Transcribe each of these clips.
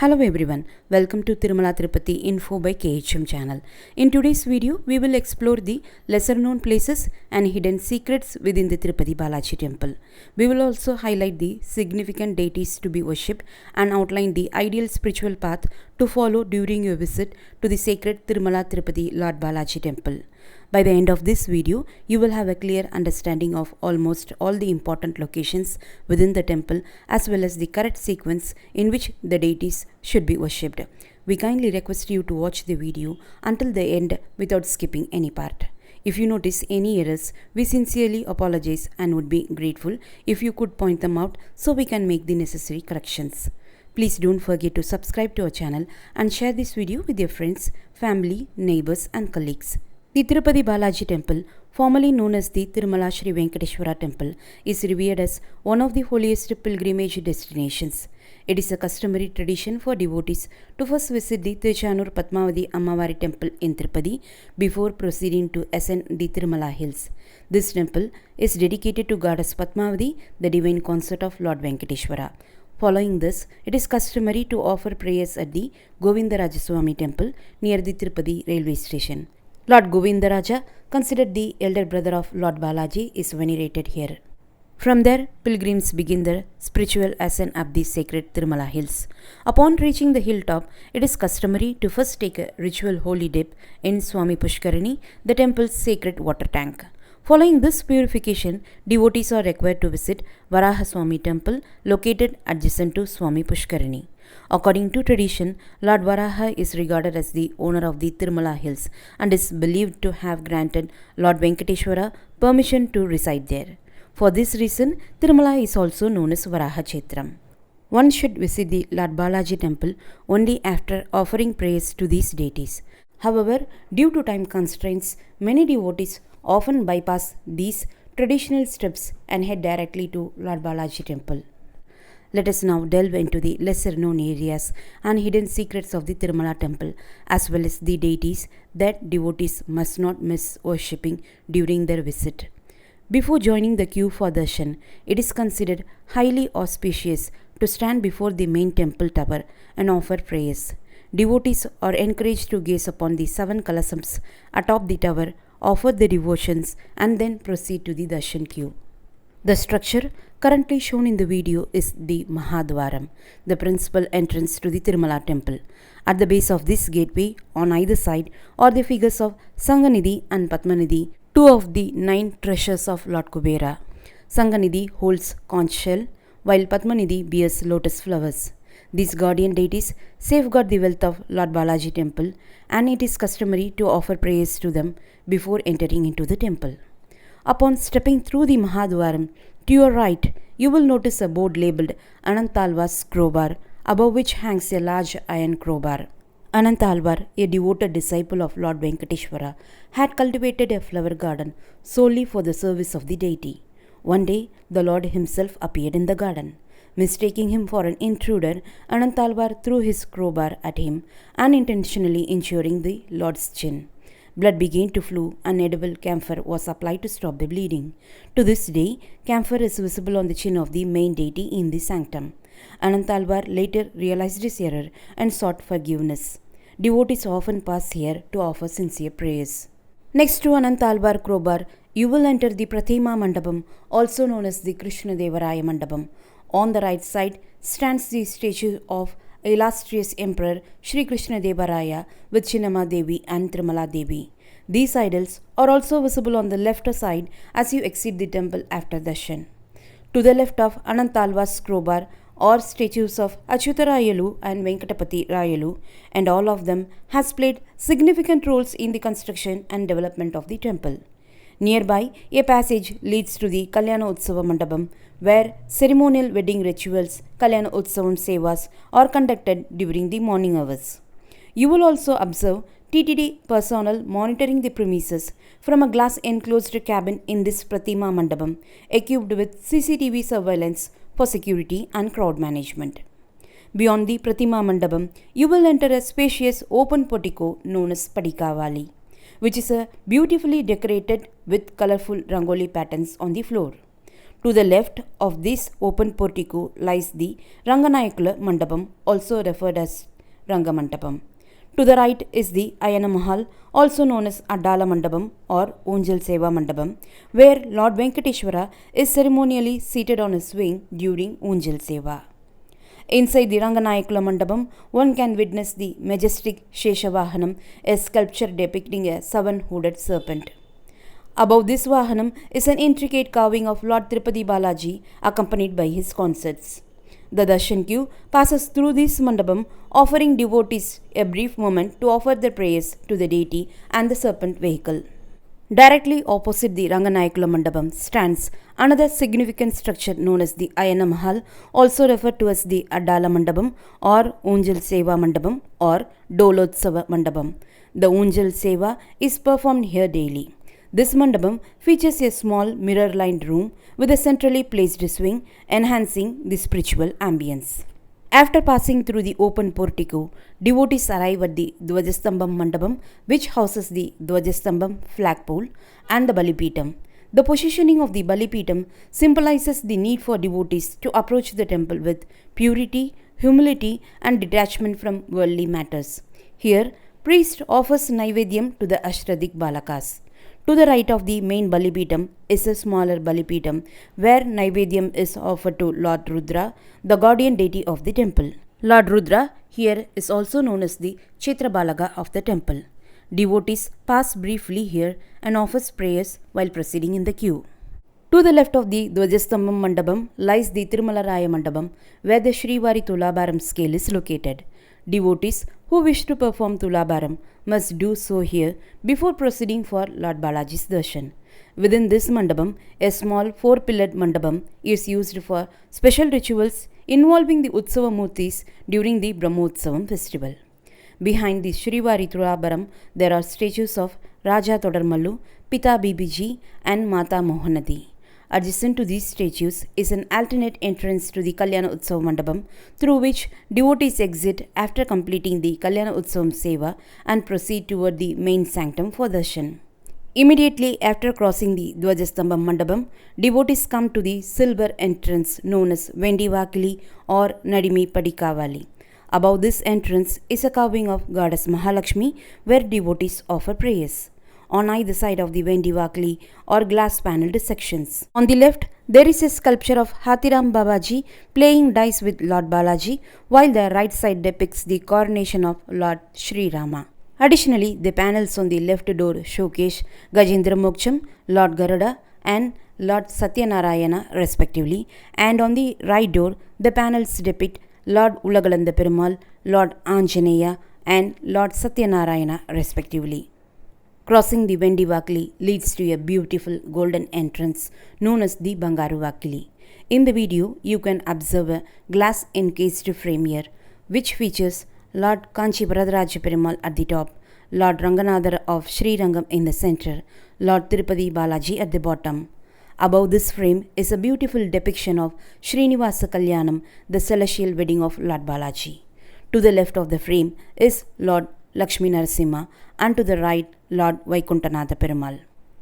Hello everyone, welcome to Tirumala Tirupati Info by KHM channel. In today's video, we will explore the lesser known places and hidden secrets within the Tirupati Balaji Temple. We will also highlight the significant deities to be worshipped and outline the ideal spiritual path to follow during your visit to the sacred Tirumala Tirupati Lord Balaji Temple. By the end of this video, you will have a clear understanding of almost all the important locations within the temple as well as the correct sequence in which the deities should be worshipped. We kindly request you to watch the video until the end without skipping any part. If you notice any errors, we sincerely apologize and would be grateful if you could point them out so we can make the necessary corrections. Please don't forget to subscribe to our channel and share this video with your friends, family, neighbors and colleagues. The Tirupati Balaji Temple, formerly known as the Tirumala Venkateswara Temple, is revered as one of the holiest pilgrimage destinations. It is a customary tradition for devotees to first visit the Tirchanur Padmavati Ammavari Temple in Tirupati before proceeding to ascend the Tirumala Hills. This temple is dedicated to Goddess Padmavati, the divine consort of Lord Venkateswara. Following this, it is customary to offer prayers at the Govindarajaswamy Temple near the Tirupati railway station. Lord Govindaraja, considered the elder brother of Lord Balaji, is venerated here. From there, pilgrims begin their spiritual ascent up the sacred Tirumala Hills. Upon reaching the hilltop, it is customary to first take a ritual holy dip in Swami Pushkarini, the temple's sacred water tank. Following this purification, devotees are required to visit Varahaswamy Temple located adjacent to Swami Pushkarini. According to tradition, Lord Varaha is regarded as the owner of the Tirumala Hills and is believed to have granted Lord Venkateswara permission to reside there. For this reason, Tirumala is also known as Varaha Chetram. One should visit the Lord Balaji Temple only after offering prayers to these deities. However, due to time constraints, many devotees often bypass these traditional steps and head directly to Lord Balaji Temple. Let us now delve into the lesser known areas and hidden secrets of the Tirumala Temple as well as the deities that devotees must not miss worshipping during their visit. Before joining the queue for darshan, it is considered highly auspicious to stand before the main temple tower and offer prayers. Devotees are encouraged to gaze upon the 7 kalasams atop the tower, offer the devotions and then proceed to the darshan queue. The structure currently shown in the video is the Mahadwaram, the principal entrance to the Tirumala Temple. At the base of this gateway, on either side, are the figures of Sanganidhi and Padmanidhi, 2 of the 9 treasures of Lord Kubera. Sanganidhi holds conch shell, while Padmanidhi bears lotus flowers. These guardian deities safeguard the wealth of Lord Balaji Temple, and it is customary to offer prayers to them before entering into the temple. Upon stepping through the Mahadwaram, to your right, you will notice a board labelled Anantalvar's crowbar, above which hangs a large iron crowbar. Anantalvar, a devoted disciple of Lord Venkateswara, had cultivated a flower garden solely for the service of the deity. One day, the Lord himself appeared in the garden. Mistaking him for an intruder, Anantalvar threw his crowbar at him, unintentionally injuring the Lord's chin. Blood began to flow and edible camphor was applied to stop the bleeding. To this day, camphor is visible on the chin of the main deity in the sanctum. Anantalvar later realized his error and sought forgiveness. Devotees often pass here to offer sincere prayers. Next to Anantalvar crowbar, you will enter the Pratima Mandabam, also known as the Krishna Devaraya Mandabam. On the right side stands the statue of illustrious Emperor Sri Krishna Devaraya with Chinnamma Devi and Tirumala Devi. These idols are also visible on the left side as you exit the temple after darshan. To the left of Anantalvar's crowbar are statues of Achyutarayalu and Venkatapati Rayalu, and all of them has played significant roles in the construction and development of the temple. Nearby, a passage leads to the Kalyana Utsava Mandabam, where ceremonial wedding rituals, Kalyana Utsavam Sevas, are conducted during the morning hours. You will also observe TTD personnel monitoring the premises from a glass enclosed cabin in this Pratima Mandabam, equipped with CCTV surveillance for security and crowd management. Beyond the Pratima Mandabam, you will enter a spacious open portico known as Padikavali, which is beautifully decorated with colorful rangoli patterns on the floor. To the left of this open portico lies the Ranganayakula Mandabam, also referred as Rangamandapam. To the right is the Ayana Mahal, also known as Addala Mandabam or Unjal Seva Mandabam, where Lord Venkateswara is ceremonially seated on a swing during Unjal Seva. Inside the Ranganayakula Mandabam, one can witness the majestic Sheshavahanam, a sculpture depicting a seven-hooded serpent. Above this Vahanam is an intricate carving of Lord Tirupati Balaji accompanied by his consorts. The Darshan queue passes through this mandabam, offering devotees a brief moment to offer their prayers to the deity and the serpent vehicle. Directly opposite the Ranganayakula Mandabam stands another significant structure known as the Ayana Mahal, also referred to as the Addala Mandabam or Unjal Seva Mandabam or Dolotsava Mandabam. The Unjal Seva is performed here daily. This mandabam features a small mirror-lined room with a centrally placed swing, enhancing the spiritual ambience. After passing through the open portico, devotees arrive at the Dvajastambam Mandabam, which houses the Dvajastambam flagpole and the Balipeetam. The positioning of the Balipeetam symbolizes the need for devotees to approach the temple with purity, humility, and detachment from worldly matters. Here, priest offers Naivedyam to the Ashtradik Balakas. To the right of the main Balipeetam is a smaller Balipeetam where Naivedyam is offered to Lord Rudra, the guardian deity of the temple. Lord Rudra here is also known as the Kshetrabalaga of the temple. Devotees pass briefly here and offers prayers while proceeding in the queue. To the left of the Dvajastambam Mandabam lies the Tirumala Mandabam where the Srivari Tulabaram scale is located. Devotees who wish to perform Tulabaram must do so here before proceeding for Lord Balaji's Darshan. Within this mandabam, a small four-pillared mandabam is used for special rituals involving the Utsava Murtis during the Brahmotsavam festival. Behind the Srivari Tulabaram, there are statues of Raja Todarmallu, Pita Bibiji and Mata Mohanadi. Adjacent to these statues is an alternate entrance to the Kalyana Utsav Mandabam, through which devotees exit after completing the Kalyana Utsavam Seva and proceed toward the main sanctum for darshan. Immediately after crossing the Dvajastambam Mandabam, devotees come to the silver entrance known as Vendivakili or Nadimi Padikavali. Above this entrance is a carving of Goddess Mahalakshmi where devotees offer prayers. On either side of the Vendivakli or glass panelled sections. On the left, there is a sculpture of Hathiram Babaji playing dice with Lord Balaji, while the right side depicts the coronation of Lord Sri Rama. Additionally, the panels on the left door showcase Gajendra Moksham, Lord Garuda and Lord Satyanarayana respectively, and on the right door, the panels depict Lord Ulagalanda Perumal, Lord Anjaneya and Lord Satyanarayana respectively. Crossing the Vendivakli leads to a beautiful golden entrance known as the Bangaru Vakili. In the video, you can observe a glass encased frame here, which features Lord Kanchi Varadaraja Perumal at the top, Lord Ranganadhar of Sri Rangam in the center, Lord Tirupati Balaji at the bottom. Above this frame is a beautiful depiction of Srinivasa Kalyanam, the celestial wedding of Lord Balaji. To the left of the frame is Lord Lakshmi Narasimha and to the right Lord Vaikuntanatha Perumal.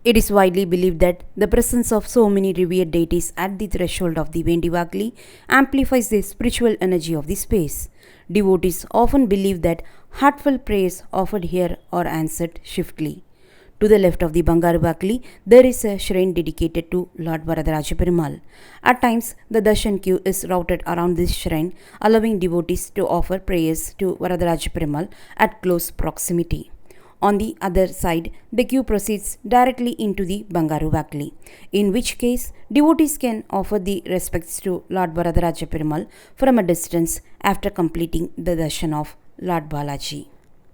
It is widely believed that the presence of so many revered deities at the threshold of the Vendivakli amplifies the spiritual energy of the space. Devotees often believe that heartfelt prayers offered here are answered swiftly. To the left of the Bangaru Vakili, there is a shrine dedicated to Lord Varadaraja Perumal. At times, the darshan queue is routed around this shrine, allowing devotees to offer prayers to Varadaraja Perumal at close proximity. On the other side, the queue proceeds directly into the Bangaru Vakili, in which case devotees can offer the respects to Lord Varadaraja Perumal from a distance after completing the darshan of Lord Balaji.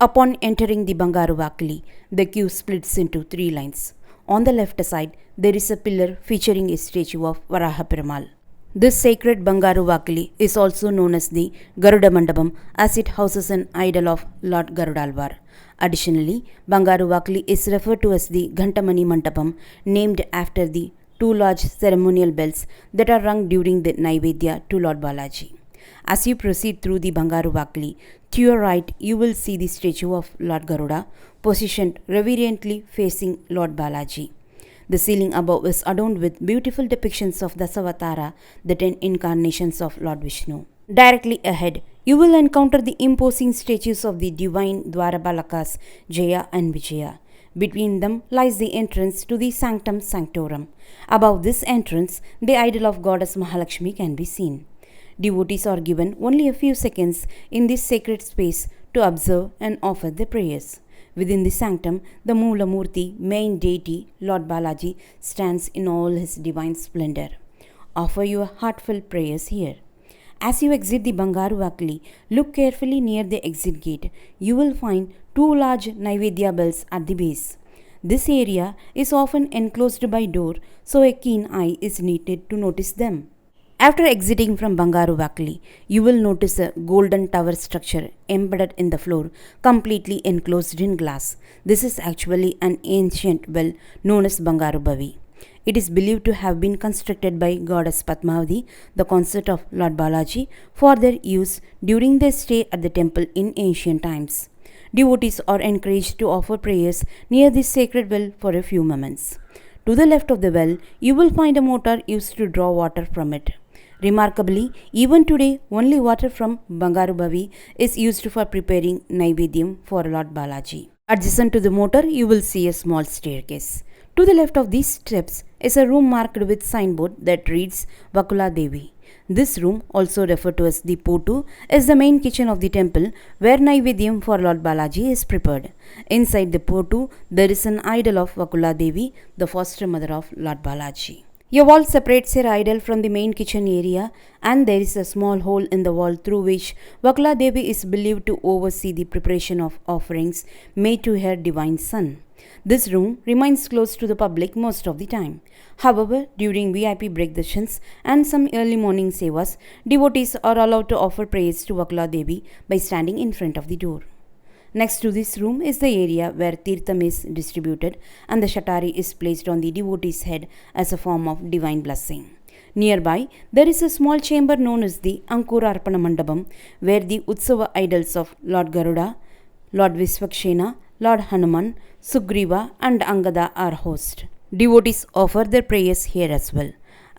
Upon entering the Bangaru Vakili, the queue splits into three lines. On the left side, there is a pillar featuring a statue of Varaha Perumal. This sacred Bangaru Vakili is also known as the Garuda Mandabam as it houses an idol of Lord Garudalvar. Additionally, Bangaru Vakili is referred to as the Ghantamani Mandapam, named after the two large ceremonial bells that are rung during the Naivedya to Lord Balaji. As you proceed through the Bangaru Vakili, to your right you will see the statue of Lord Garuda positioned reverently facing Lord Balaji. The ceiling above is adorned with beautiful depictions of Dasavatara, the 10 incarnations of Lord Vishnu. Directly ahead, you will encounter the imposing statues of the divine Dwarabalakas, Jaya and Vijaya. Between them lies the entrance to the Sanctum sanctorum. Above this entrance, the idol of goddess Mahalakshmi can be seen. Devotees are given only a few seconds in this sacred space to observe and offer their prayers. Within the sanctum, the Moola Murti, main deity, Lord Balaji, stands in all his divine splendor. Offer your heartfelt prayers here. As you exit the Bangaru Vakli, look carefully near the exit gate. You will find two large Naivedya bells at the base. This area is often enclosed by door, so a keen eye is needed to notice them. After exiting from Bangaru Vakli, you will notice a golden tower structure embedded in the floor, completely enclosed in glass. This is actually an ancient well known as Bangaru Bavi. It is believed to have been constructed by goddess Padmavati, the consort of Lord Balaji, for their use during their stay at the temple in ancient times. Devotees are encouraged to offer prayers near this sacred well for a few moments. To the left of the well, you will find a motor used to draw water from it. Remarkably, even today, only water from Bangaru Bavi is used for preparing Naivedyam for Lord Balaji. Adjacent to the motor, you will see a small staircase. To the left of these steps is a room marked with signboard that reads Vakula Devi. This room, also referred to as the Potu, is the main kitchen of the temple where Naivedyam for Lord Balaji is prepared. Inside the Potu, there is an idol of Vakula Devi, the foster mother of Lord Balaji. A wall separates her idol from the main kitchen area, and there is a small hole in the wall through which Vakula Devi is believed to oversee the preparation of offerings made to her divine son. This room remains closed to the public most of the time. However, during VIP break darshans and some early morning sevas, devotees are allowed to offer prayers to Vakula Devi by standing in front of the door. Next to this room is the area where Tirtham is distributed and the Shatari is placed on the devotee's head as a form of divine blessing. Nearby, there is a small chamber known as the Ankurarpana Mandabam, where the Utsava idols of Lord Garuda, Lord Visvakshena, Lord Hanuman, Sugriva and Angada are host. Devotees offer their prayers here as well.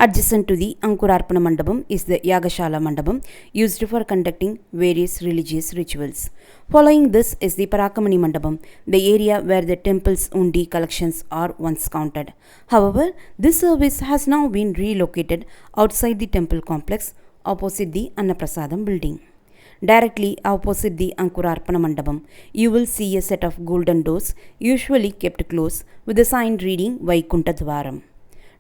Adjacent to the Ankurarpana Mandapam is the Yagashala Mandapam, used for conducting various religious rituals. Following this is the Parakamani Mandapam, the area where the temple's undi collections are once counted. However, this service has now been relocated outside the temple complex opposite the Prasadam building. Directly opposite the Ankurarpana Mandapam, you will see a set of golden doors, usually kept closed, with a sign reading Vaikunta Dwaram.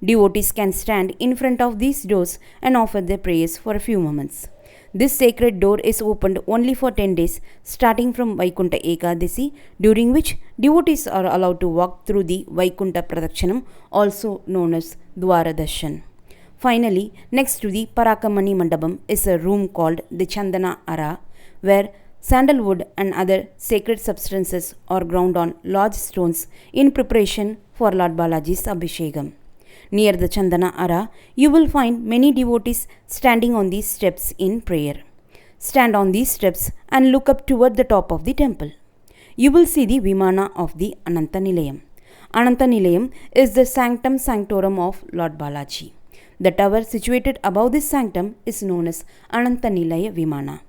Devotees can stand in front of these doors and offer their prayers for a few moments. This sacred door is opened only for 10 days, starting from Vaikunta Ekadasi, during which devotees are allowed to walk through the Vaikunta Pradakshanam, also known as Dwara Darshan. Finally, next to the Parakamani Mandapam is a room called the Chandana Ara, where sandalwood and other sacred substances are ground on large stones in preparation for Lord Balaji's Abhishekam. Near the Chandana Ara, you will find many devotees standing on these steps in prayer. Stand on these steps and look up toward the top of the temple. You will see the Vimana of the Ananta Nilayam. Ananta Nilayam is the sanctum sanctorum of Lord Balaji. The tower situated above this sanctum is known as Ananta Nilaya Vimana.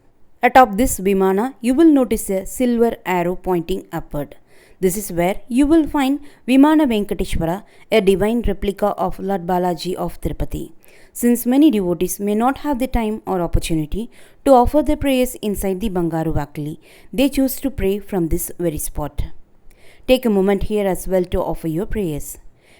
Atop this Vimana, you will notice a silver arrow pointing upward. This is where you will find Lord Venkateswara, a divine replica of Lord Balaji of Tirupati. Since many devotees may not have the time or opportunity to offer their prayers inside the Bangaru Vakli, they choose to pray from this very spot. Take a moment here as well to offer your prayers.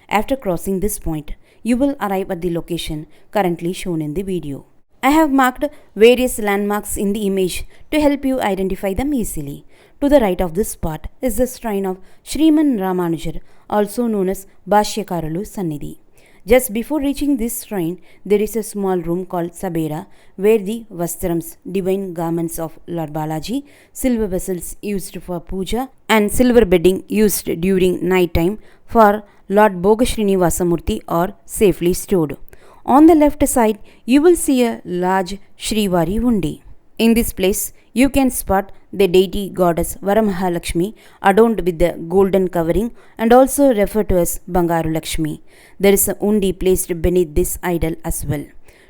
After crossing this point, you will arrive at the location currently shown in the video. I have marked various landmarks in the image to help you identify them easily. To the right of this spot is the shrine of Sriman Ramanujar, also known as Bhashyakaralu Sannidhi. Just before reaching this shrine, there is a small room called Sabera, where the Vastrams, divine garments of Lord Balaji, silver vessels used for puja, and silver bedding used during night time for Lord Bhogashrinivasamurti are safely stored. On the left side, you will see a large Shrivari Undi. In this place, you can spot the deity goddess Varamahalakshmi adorned with the golden covering and also referred to as Bangaru Lakshmi. There is a undi placed beneath this idol as well.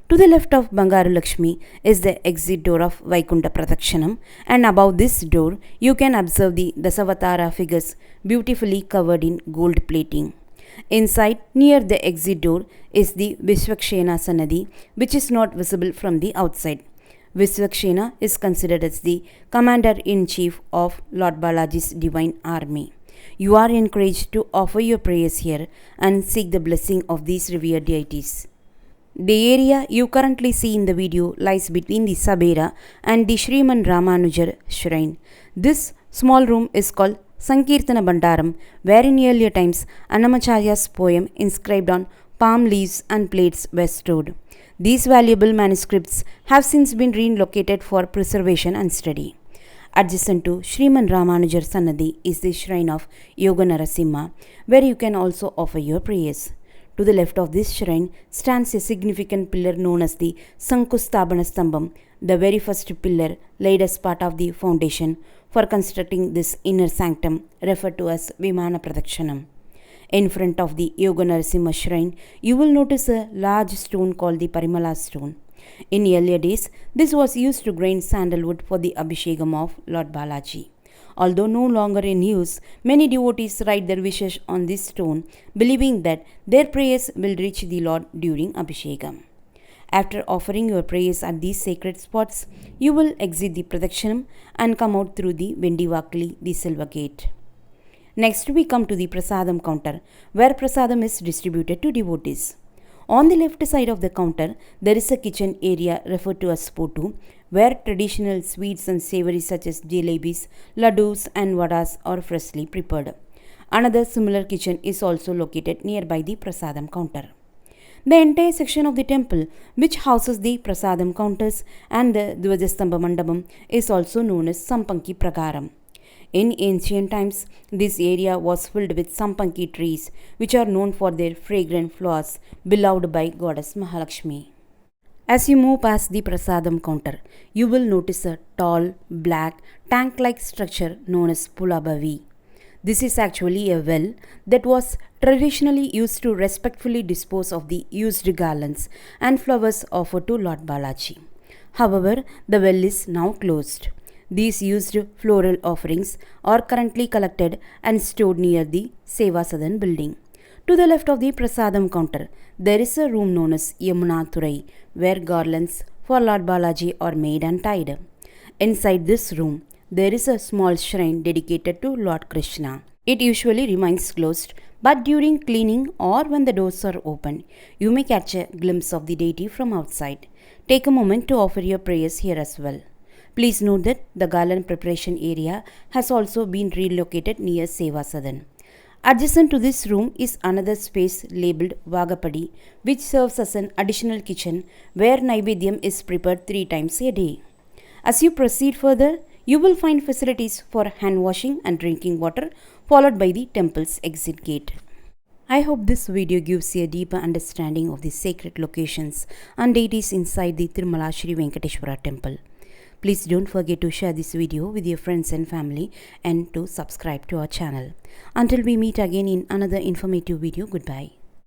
To the left of Bangaru Lakshmi is the exit door of Vaikunta Pradakshanam, and above this door you can observe the Dasavatara figures beautifully covered in gold plating. Inside, near the exit door, is the Visvakshena Sannidhi, which is not visible from the outside. Visvakshena is considered as the commander-in-chief of Lord Balaji's divine army. You are encouraged to offer your prayers here and seek the blessing of these revered deities. The area you currently see in the video lies between the Sabera and the Sriman Ramanujar shrine. This small room is called Sankirtana Bandaram, where in earlier times Annamacharya's poem inscribed on palm leaves and plates were stored. These valuable manuscripts have since been relocated for preservation and study. Adjacent to Sriman Ramanujar Sannidhi is the shrine of Yoga Narasimha, where you can also offer your prayers. To the left of this shrine stands a significant pillar known as the Sankustabana Stambam, the very first pillar laid as part of the foundation for constructing this inner sanctum, referred to as Vimana Pradakshanam. In front of the Yoga Narasimha shrine, you will notice a large stone called the Parimala stone. In earlier days, this was used to grind sandalwood for the Abhishekam of Lord Balaji. Although no longer in use, many devotees write their wishes on this stone, believing that their prayers will reach the Lord during Abhishekam. After offering your prayers at these sacred spots, you will exit the Pradakshanam and come out through the Vendivakali, the silver gate. Next, we come to the Prasadam counter, where Prasadam is distributed to devotees. On the left side of the counter, there is a kitchen area referred to as Potu, where traditional sweets and savories such as jalebis, laddus and vadas are freshly prepared. Another similar kitchen is also located nearby the Prasadam counter. The entire section of the temple, which houses the Prasadam counters and the Dvajastamba Mandabam, is also known as Sampanki Pragaram. In ancient times, this area was filled with sampanki trees, which are known for their fragrant flowers, beloved by Goddess Mahalakshmi. As you move past the Prasadam counter, you will notice a tall, black, tank-like structure known as Pulabavi. This is actually a well that was traditionally used to respectfully dispose of the used garlands and flowers offered to Lord Balaji. However, the well is now closed. These used floral offerings are currently collected and stored near the Seva Sadan building. To the left of the Prasadam counter, there is a room known as Yamuna Thurai, where garlands for Lord Balaji are made and tied. Inside this room, there is a small shrine dedicated to Lord Krishna. It usually remains closed, but during cleaning or when the doors are open, you may catch a glimpse of the deity from outside. Take a moment to offer your prayers here as well. Please note that the garland preparation area has also been relocated near Seva Sadan. Adjacent to this room is another space labeled Vagapadi, which serves as an additional kitchen where Naivedyam is prepared 3 times a day. As you proceed further, you will find facilities for hand washing and drinking water, followed by the temple's exit gate. I hope this video gives you a deeper understanding of the sacred locations and deities inside the Tirumala Venkateswara Temple. Please don't forget to share this video with your friends and family and to subscribe to our channel. Until we meet again in another informative video, goodbye.